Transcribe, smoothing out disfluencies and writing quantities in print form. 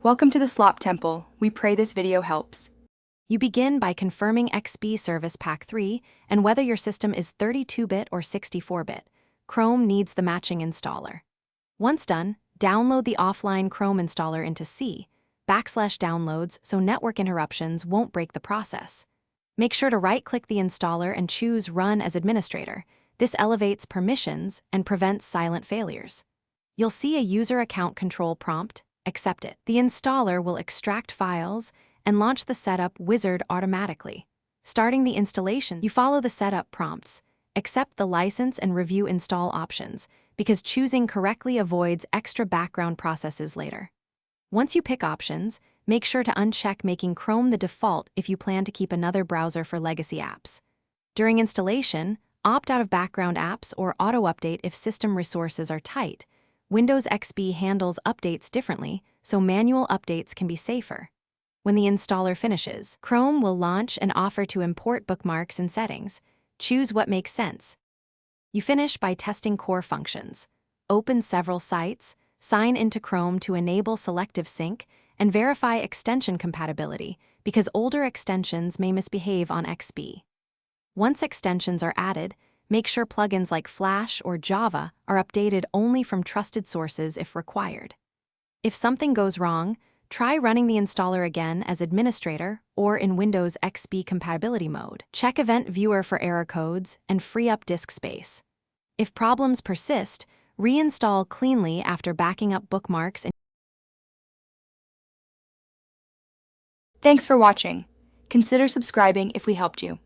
Welcome to the Slop Temple. We pray this video helps. You begin by confirming XP Service Pack 3 and whether your system is 32-bit or 64-bit. Chrome needs the matching installer. Once done, download the offline Chrome installer into C/downloads so network interruptions won't break the process. Make sure to right-click the installer and choose Run as Administrator. This elevates permissions and prevents silent failures. You'll see a user account control prompt. Accept it. The installer will extract files and launch the setup wizard automatically. Starting the installation, you follow the setup prompts. Accept the license and review install options, because choosing correctly avoids extra background processes later. Once you pick options, make sure to uncheck making Chrome the default if you plan to keep another browser for legacy apps. During installation, opt out of background apps or auto-update if system resources are tight. Windows XP handles updates differently, so manual updates can be safer. When the installer finishes, Chrome will launch and offer to import bookmarks and settings. Choose what makes sense. You finish by testing core functions. Open several sites, sign into Chrome to enable selective sync, and verify extension compatibility, because older extensions may misbehave on XP. Once extensions are added, make sure plugins like Flash or Java are updated only from trusted sources if required. If something goes wrong, try running the installer again as administrator or in Windows XP compatibility mode. Check Event Viewer for error codes and free up disk space. If problems persist, reinstall cleanly after backing up bookmarks and Thanks for watching. Consider subscribing if we helped you.